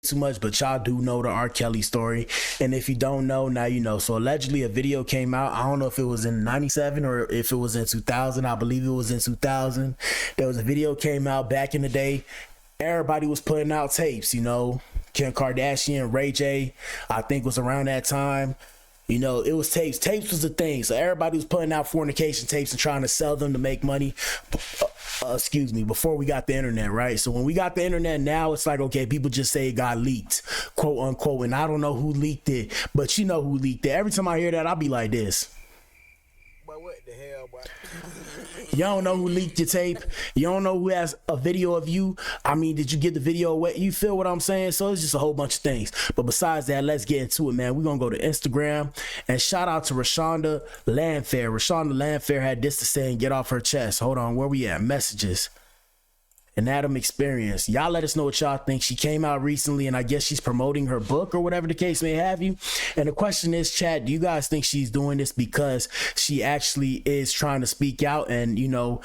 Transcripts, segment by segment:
too much, but y'all do know the R. Kelly story. And if you don't know, now you know. So allegedly a video came out. I don't know if it was in 97 or if it was in 2000. I believe it was in 2000. There was a video came out back in the day. Everybody was putting out tapes, you know. Kim Kardashian, Ray J, I think was around that time. You know, it was tapes. Tapes was the thing. So everybody was putting out fornication tapes and trying to sell them to make money. Before we got the internet, right? So when we got the internet now, it's like, okay, people just say it got leaked, quote unquote. And I don't know who leaked it, but you know who leaked it. Every time I hear that, I'll be like this. But what the hell, boy? You don't know who leaked your tape. You don't know who has a video of you. I mean, did you get the video away? You feel what I'm saying? So it's just a whole bunch of things. But besides that, let's get into it, man. We're going to go to Instagram and shout out to Reshonda Landfair. Reshonda Landfair had this to say and get off her chest. Hold on, where we at? Messages. An Adam experience. Y'all let us know what y'all think. She came out recently and I guess she's promoting her book or whatever the case may have you. And the question is, chat, do you guys think she's doing this because she actually is trying to speak out and, you know,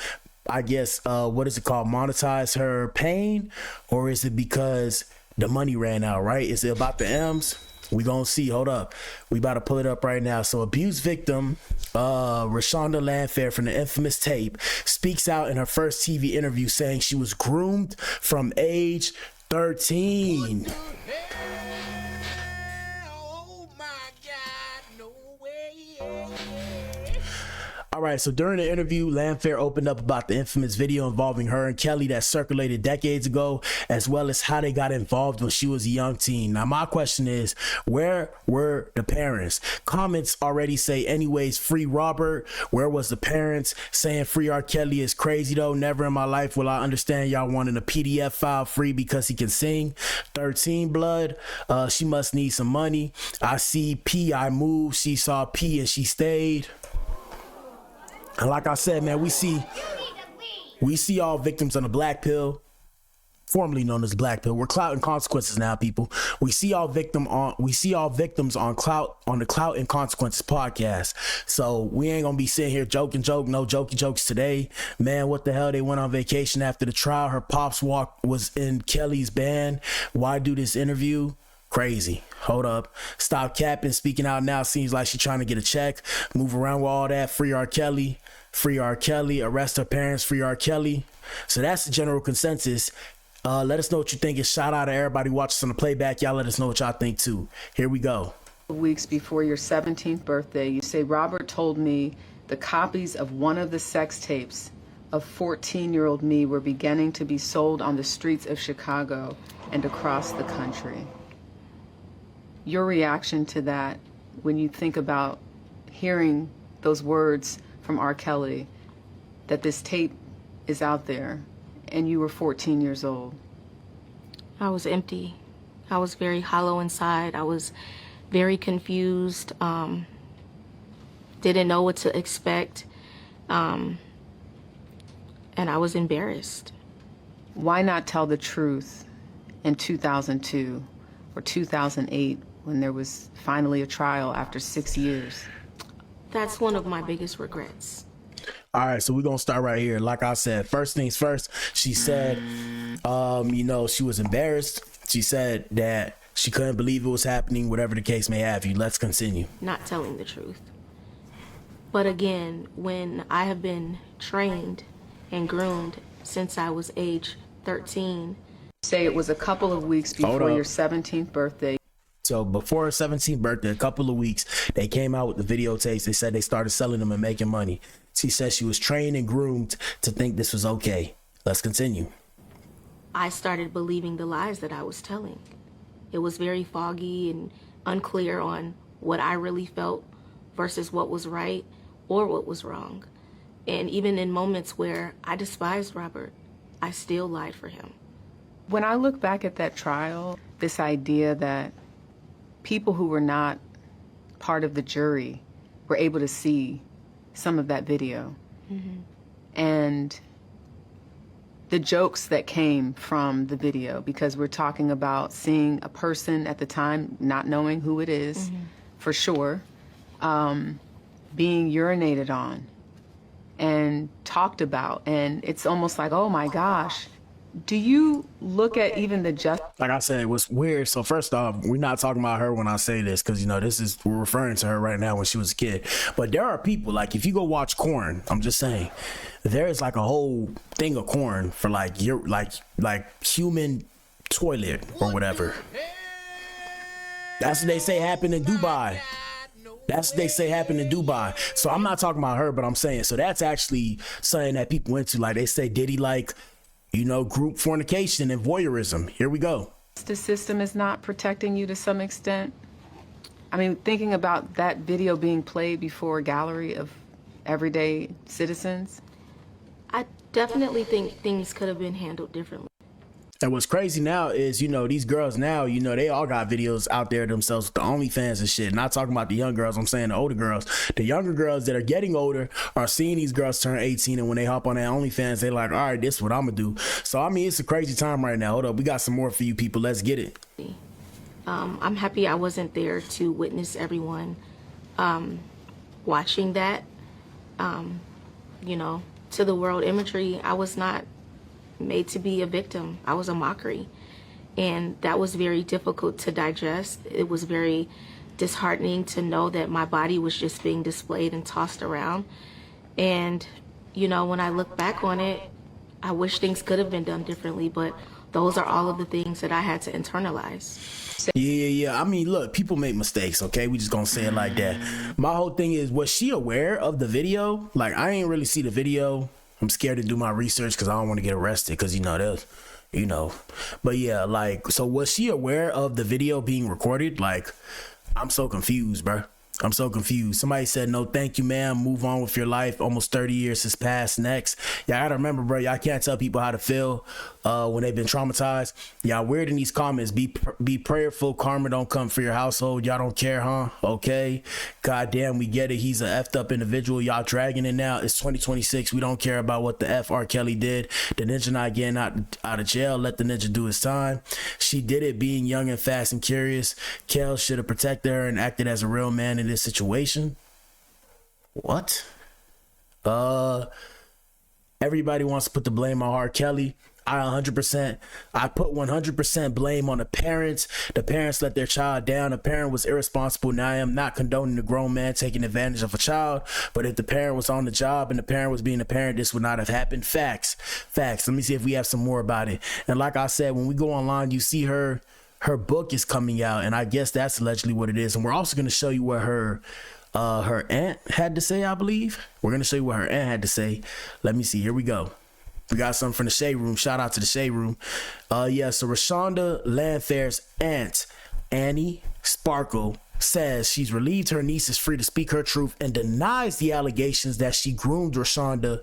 I guess, what is it called? Monetize her pain? Or is it because the money ran out, right? Is it about the M's? We gonna see. Hold up. We about to pull it up right now. So abuse victim Reshonda Landfair from the infamous tape speaks out in her first TV interview saying she was groomed from age 13. Oh my God, no way. All right, so during the interview, Landfair opened up about the infamous video involving her and Kelly that circulated decades ago, as well as how they got involved when she was a young teen. Now, my question is, where were the parents? Comments already say, anyways, free Robert. Where was the parents? Saying free R. Kelly is crazy, though. Never in my life will I understand y'all wanting a PDF file free because he can sing. 13 blood. She must need some money. I see P, I moved. She saw P and she stayed. And like I said, man, we see all victims on the Blac pill, formerly known as Blac pill. We're Clout Consequences now, people. We see all victims on the Clout and Consequences podcast. So we ain't gonna be sitting here no jokey jokes today. Man, what the hell? They went on vacation after the trial. Her pops was in Kelly's band. Why do this interview? Crazy. Hold up. Stop capping. Speaking out now seems like she's trying to get a check. Move around with all that. Free R. Kelly. Free R. Kelly. Arrest her parents. Free R. Kelly. So that's the general consensus. Let us know what you think. And shout out to everybody watching on the playback. Y'all let us know what y'all think too. Here we go. Weeks before your 17th birthday, you say, Robert told me the copies of one of the sex tapes of 14-year-old me were beginning to be sold on the streets of Chicago and across the country. Your reaction to that when you think about hearing those words from R. Kelly, that this tape is out there and you were 14 years old? I was empty. I was very hollow inside. I was very confused, didn't know what to expect, and I was embarrassed. Why not tell the truth in 2002 or 2008 when there was finally a trial after 6 years? That's one of my biggest regrets. All right, so we're going to start right here. Like I said, first things first, she said, she was embarrassed. She said that she couldn't believe it was happening, whatever the case may have you. Let's continue. Not telling the truth. But again, when I have been trained and groomed since I was age 13. Say it was a couple of weeks before your 17th birthday. So before her 17th birthday, a couple of weeks, they came out with the videotapes. They said they started selling them and making money. She said she was trained and groomed to think this was okay. Let's continue. I started believing the lies that I was telling. It was very foggy and unclear on what I really felt versus what was right or what was wrong. And even in moments where I despised Robert, I still lied for him. When I look back at that trial, this idea that people who were not part of the jury were able to see some of that video. Mm-hmm. And the jokes that came from the video, because we're talking about seeing a person at the time, not knowing who it is, mm-hmm. for sure, being urinated on and talked about. And it's almost like, oh my gosh, Do you look at even the Like I said, what's weird, so first off, we're not talking about her when I say this, because, you know, we're referring to her right now when she was a kid. But there are people, like, if you go watch Corn, I'm just saying, there's like a whole thing of Corn for like your like human toilet or whatever. That's what they say happened in Dubai. That's what they say happened in Dubai. So I'm not talking about her, but I'm saying, so that's actually something that people went to. Like they say, did he like, you know, group fornication and voyeurism? Here we go. The system is not protecting you to some extent. I mean, thinking about that video being played before a gallery of everyday citizens. I definitely think things could have been handled differently. And what's crazy now is, you know, these girls now, you know, they all got videos out there themselves with the OnlyFans and shit. Not talking about the young girls, I'm saying the older girls. The younger girls that are getting older are seeing these girls turn 18, and when they hop on that OnlyFans, they like, all right, this is what I'm gonna do. So, I mean, it's a crazy time right now. Hold up, we got some more for you people. Let's get it. I'm happy I wasn't there to witness everyone watching that. You know, to the world imagery, I was not made to be a victim. I was a mockery. And that was very difficult to digest. It was very disheartening to know that my body was just being displayed and tossed around. And, you know, when I look back on it, I wish things could have been done differently, but those are all of the things that I had to internalize. Yeah. I mean, look, people make mistakes, okay? We just gonna say it like that. My whole thing is, was she aware of the video? Like, I ain't really see the video. I'm scared to do my research because I don't want to get arrested because, you know, there's, you know. But yeah, like, so was she aware of the video being recorded? Like, I'm so confused, bro. I'm so confused. Somebody said, no, thank you, ma'am. Move on with your life. Almost 30 years has passed. Next. Y'all gotta remember, bro, y'all can't tell people how to feel when they've been traumatized. Y'all weird in these comments. Be prayerful. Karma don't come for your household. Y'all don't care, huh? Okay. Goddamn, we get it. He's a effed up individual. Y'all dragging it now. It's 2026. We don't care about what the F R. Kelly did. The ninja not getting out of jail. Let the ninja do his time. She did it being young and fast and curious. Kel should have protected her and acted as a real man in this situation. What? Everybody wants to put the blame on R. Kelly. I put 100% blame on the parents. The parents let their child down. The parent was irresponsible. Now I am not condoning a grown man taking advantage of a child, but if the parent was on the job and the parent was being a parent, this would not have happened. Facts. Let me see if we have some more about it. And like I said, when we go online, you see her book is coming out, and I guess that's allegedly what it is. And we're also going to show you what her aunt had to say, I believe. We're going to show you what her aunt had to say. Let me see. Here we go. We got something from the Shade Room. Shout out to the Shade Room. So Reshonda Landfair's aunt, Annie Sparkle, says she's relieved her niece is free to speak her truth and denies the allegations that she groomed Reshona,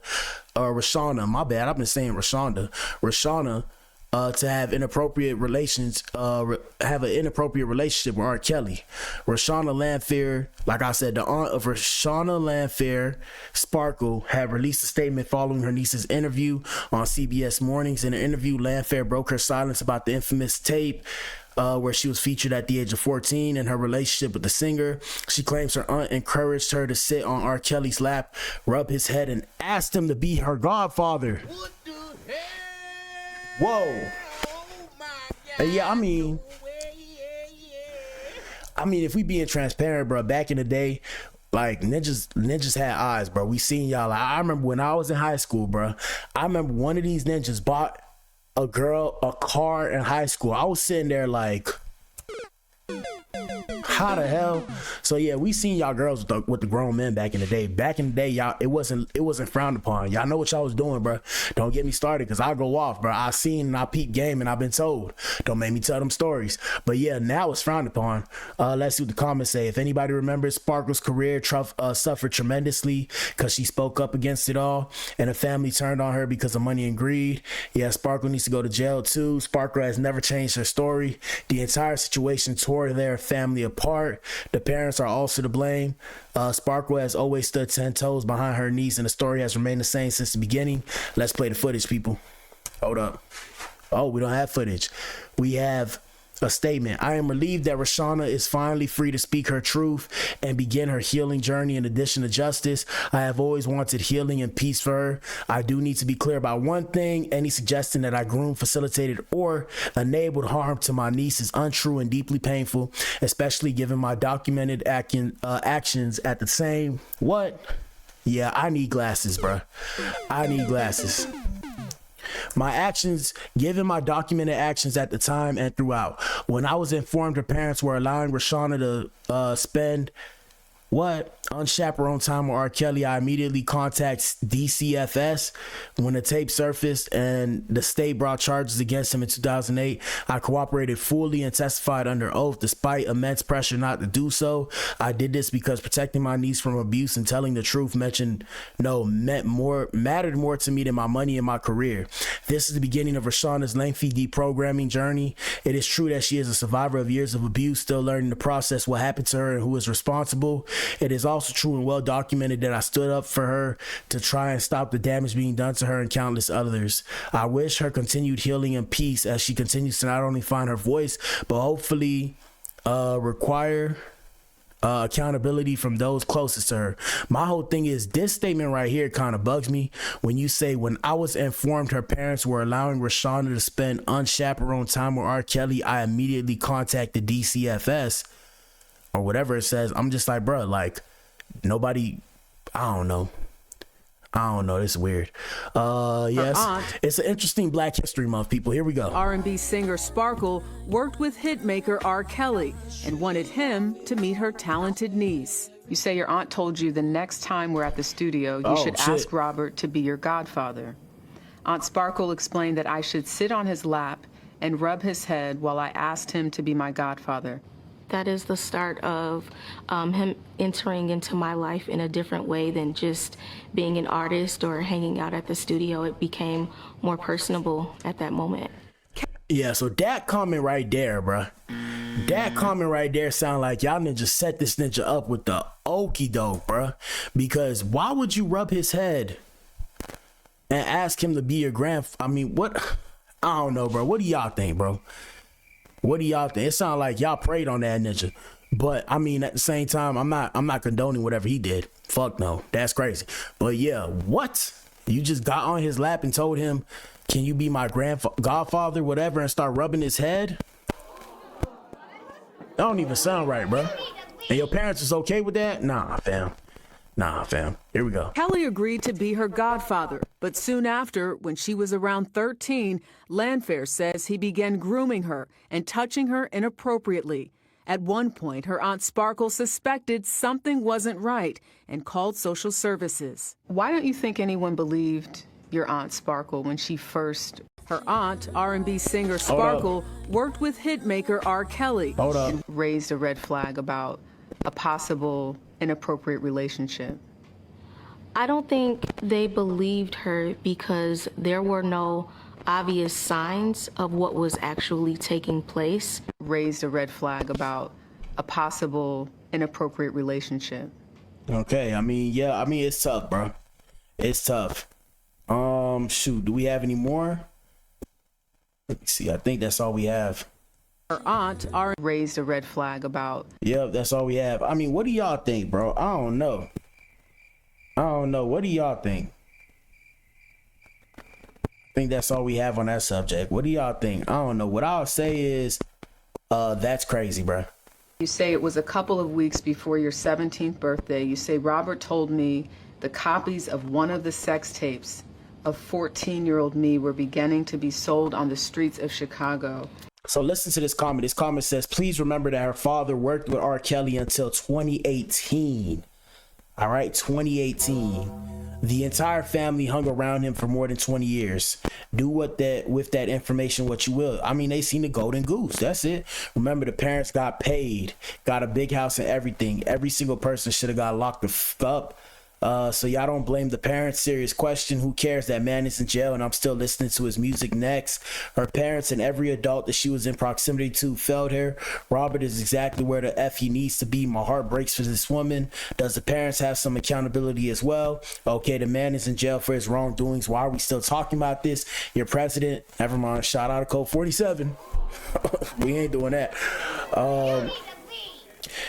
my bad, I've been saying Reshonda, to have inappropriate relations, have an inappropriate relationship with R. Kelly. Reshona Landfair, like I said, the aunt of Reshona Landfair, Sparkle, had released a statement following her niece's interview on CBS Mornings. In the interview, Landfair broke her silence about the infamous tape where she was featured at the age of 14 and her relationship with the singer. She claims her aunt encouraged her to sit on R. Kelly's lap, rub his head, and asked him to be her godfather. What the hell? Whoa. Oh my God. Yeah, I mean, if we being transparent, bro, back in the day, like ninjas had eyes, bro. We seen y'all. Like, I remember when I was in high school, bro. I remember one of these ninjas bought a girl a car in high school. I was sitting there like, how the hell? So yeah, we seen y'all girls with the grown men back in the day. Back in the day, y'all, it wasn't frowned upon. Y'all know what y'all was doing, bro. Don't get me started, because I'll go off, bro. I seen and I peep game and I've been told. Don't make me tell them stories. But yeah, now it's frowned upon. Let's see what the comments say. If anybody remembers, Sparkle's career suffered tremendously because she spoke up against it all, and her family turned on her because of money and greed. Yeah, Sparkle needs to go to jail too. Sparkle has never changed her story. The entire situation tore their family apart. The parents are also to blame. Sparkle has always stood 10 toes behind her niece, and the story has remained the same since the beginning. Let's play the footage, people. Hold up. Oh, we don't have footage. We have A statement. I am relieved that Reshona is finally free to speak her truth and begin her healing journey in addition to justice. I have always wanted healing and peace for her. I do need to be clear about one thing. Any suggestion that I groomed, facilitated, or enabled harm to my niece is untrue and deeply painful, especially given my documented actions at the same. What? Yeah, I need glasses, bruh. I need glasses. My actions, given my documented actions at the time and throughout. When I was informed her parents were allowing Reshona to spend unchaperoned time with R. Kelly, I immediately contacted DCFS. When the tape surfaced and the state brought charges against him in 2008, I cooperated fully and testified under oath despite immense pressure not to do so. I did this because protecting my niece from abuse and telling the truth mattered more to me than my money and my career. This is the beginning of Reshona's lengthy deprogramming journey. It is true that she is a survivor of years of abuse, still learning to process what happened to her and who is responsible. It is also true and well documented that I stood up for her to try and stop the damage being done to her and countless others. I wish her continued healing and peace as she continues to not only find her voice, but hopefully require accountability from those closest to her. My whole thing is this statement right here kind of bugs me when you say, when I was informed her parents were allowing Reshona to spend unchaperoned time with R. Kelly, I immediately contacted DCFS or whatever it says. I'm just like, bro, like nobody, I don't know. This is weird. Yes, it's an interesting Black History Month, people. Here we go. R&B singer Sparkle worked with hitmaker R. Kelly and wanted him to meet her talented niece. You say your aunt told you the next time we're at the studio, you should ask Robert to be your godfather. Aunt Sparkle explained that I should sit on his lap and rub his head while I asked him to be my godfather. That is the start of him entering into my life in a different way than just being an artist or hanging out at the studio. It became more personable at that moment. Yeah, so that comment right there, bruh. That comment right there sound like y'all ninjas set this ninja up with the okie doke, bruh. Because why would you rub his head and ask him to be your I mean, what? I don't know, bro. What do y'all think, bro? What do y'all think? It sounds like y'all prayed on that ninja. But I mean, at the same time, I'm not condoning whatever he did. Fuck no. That's crazy. But yeah, what? You just got on his lap and told him, can you be my godfather, whatever, and start rubbing his head? That don't even sound right, bro. And your parents was okay with that? Nah, fam. Here we go. Kelly agreed to be her godfather, but soon after, when she was around 13, Landfair says he began grooming her and touching her inappropriately. At one point, her Aunt Sparkle suspected something wasn't right and called social services. Why don't you think anyone believed your Aunt Sparkle when she first... Her aunt, R&B singer Sparkle, worked with hitmaker R. Kelly and raised a red flag about a possible inappropriate relationship. I don't think they believed her because there were no obvious signs of what was actually taking place. Raised a red flag about a possible inappropriate relationship. Okay, I mean, yeah, I mean, it's tough, bro. It's tough. Shoot, do we have any more? Let me see. I think that's all we have. Her aunt raised a red flag about. Yep, that's all we have. I mean, what do y'all think, bro? I don't know. What do y'all think? I think that's all we have on that subject. What do y'all think? I don't know. What I'll say is, that's crazy, bro. You say it was a couple of weeks before your 17th birthday. You say Robert told me the copies of one of the sex tapes of 14-year-old me were beginning to be sold on the streets of Chicago. So listen to this comment. This comment says, please remember that her father worked with R. Kelly until 2018. All right, 2018. The entire family hung around him for more than 20 years. Do with that information what you will. I mean, they seen the golden goose. That's it. Remember, the parents got paid, got a big house and everything. Every single person should have got locked the f up. So y'all don't blame the parents. Serious question. Who cares? That man is in jail and I'm still listening to his music. Next, her parents and every adult that she was in proximity to failed her. Robert is exactly where the F he needs to be. My heart breaks for this woman. Does the parents have some accountability as well? Okay, the man is in jail for his wrongdoings. Why are we still talking about this? Your president, never mind, shout out to Code 47. We ain't doing that.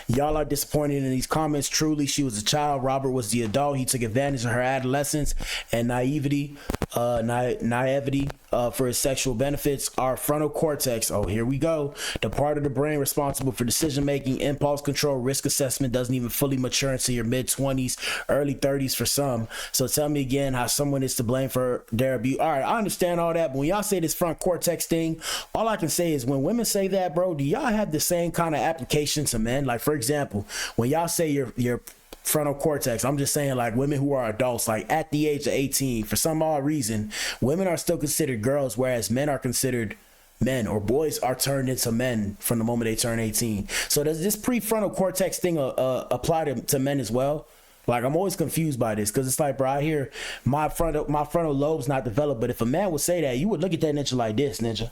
Y'all are disappointed in these comments. Truly, she was a child. Robert was the adult. He took advantage of her adolescence and naivety for his sexual benefits. Our frontal cortex, oh, here we go. The part of the brain responsible for decision making, impulse control, risk assessment doesn't even fully mature until your mid-20s, early 30s for some. So tell me again how someone is to blame for their abuse. All right, I understand all that, but when y'all say this front cortex thing, all I can say is when women say that, bro, do y'all have the same kind of application to men? Like, for example, when y'all say your frontal cortex, I'm just saying, like, women who are adults, like at the age of 18, for some odd reason, women are still considered girls, whereas men are considered men, or boys are turned into men from the moment they turn 18. So does this prefrontal cortex thing apply to men as well? Like, I'm always confused by this, because it's like, bro, I hear my frontal lobe's not developed, but if a man would say that, you would look at that ninja like this, ninja.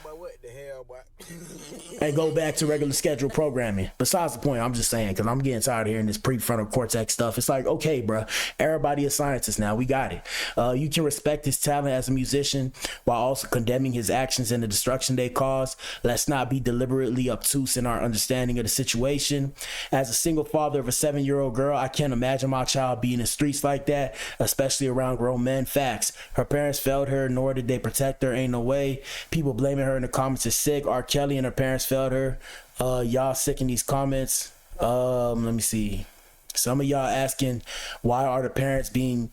But what the hell, boy? And go back to regular scheduled programming. Besides the point, I'm just saying, because I'm getting tired of hearing this prefrontal cortex stuff. It's like, okay, bro, everybody is scientists now. We got it. You can respect his talent as a musician while also condemning his actions and the destruction they cause. Let's not be deliberately obtuse in our understanding of the situation. As a single father of a 7-year-old girl, I can't imagine my child being in the streets like that, especially around grown men. Facts. Her parents failed her, nor did they protect her. Ain't no way. People blaming her in the comments is sick. R. Kelly and her parents failed her. Y'all sick in these comments. Let me see. Some of y'all asking, why are the parents being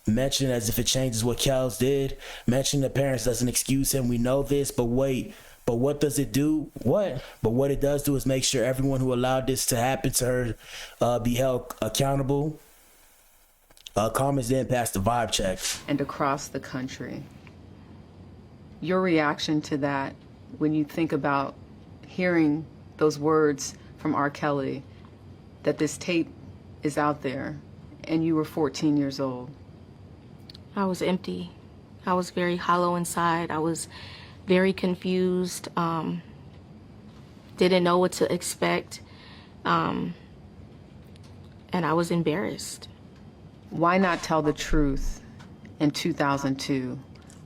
mentioned as if it changes what Kels did? Mentioning the parents doesn't excuse him. We know this, but wait. But what does it do? What? But what it does do is make sure everyone who allowed this to happen to her be held accountable. Comments didn't pass the vibe check. And across the country. Your reaction to that when you think about hearing those words from R. Kelly, that this tape is out there, and you were 14 years old? I was empty. I was very hollow inside. I was very confused. Didn't know what to expect. And I was embarrassed. Why not tell the truth in 2002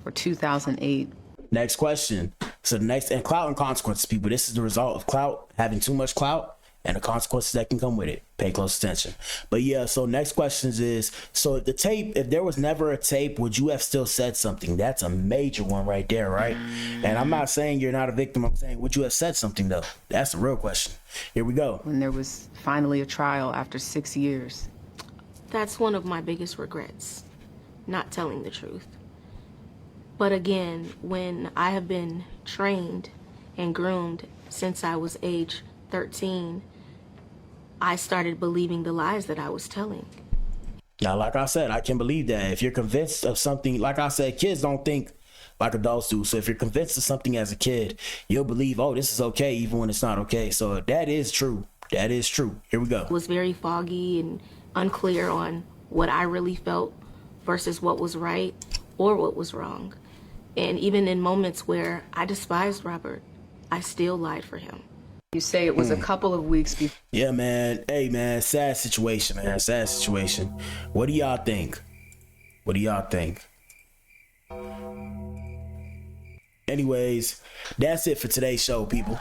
or 2008? Next question. So the next, and Clout and Consequences, people, this is the result of clout, having too much clout, and the consequences that can come with it. Pay close attention. But yeah, so next questions is, so the tape, if there was never a tape, would you have still said something? That's a major one right there, right? And I'm not saying you're not a victim. I'm saying, would you have said something, though? That's the real question. Here we go. When there was finally a trial after 6 years. That's one of my biggest regrets, not telling the truth. But again, when I have been trained and groomed since I was age 13, I started believing the lies that I was telling. Now, like I said, I can believe that. If you're convinced of something, like I said, kids don't think like adults do. So if you're convinced of something as a kid, you'll believe, oh, this is okay, even when it's not okay. So that is true. That is true. Here we go. It was very foggy and unclear on what I really felt versus what was right or what was wrong. And even in moments where I despised Robert, I still lied for him. You say it was a couple of weeks before. Yeah, man. Hey, man. Sad situation, man. Sad situation. What do y'all think? What do y'all think? Anyways, that's it for today's show, people.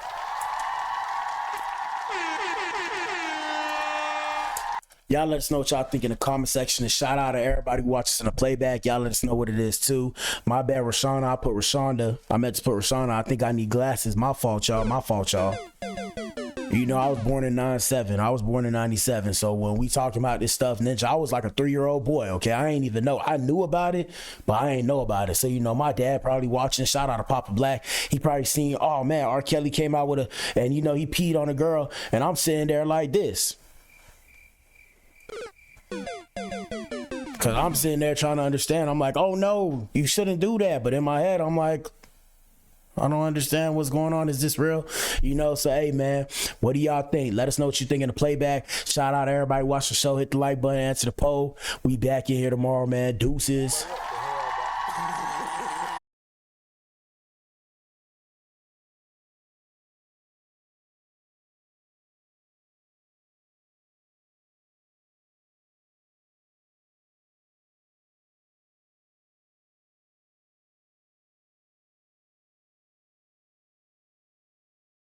Y'all let us know what y'all think in the comment section. And shout out to everybody who watches in the playback. Y'all let us know what it is too. My bad, Reshona. I put Reshonda. I meant to put Reshona. I think I need glasses. My fault, y'all. My fault, y'all. You know, I was born in 97. I was born in 97. So when we talking about this stuff, Ninja, I was like a 3-year-old boy, okay? I ain't even know. I knew about it, but I ain't know about it. So, you know, my dad probably watching. Shout out to Papa Blac. He probably seen, oh, man, R. Kelly came out with a, and, you know, he peed on a girl. And I'm sitting there like this. Because I'm sitting there trying to understand. I'm like, oh, no, you shouldn't do that. But in my head, I'm like, I don't understand what's going on. Is this real? You know, so hey man, what do y'all think? Let us know what you think in the playback. Shout out to everybody watch the show. Hit the like button, answer the poll. We back in here tomorrow, man. Deuces.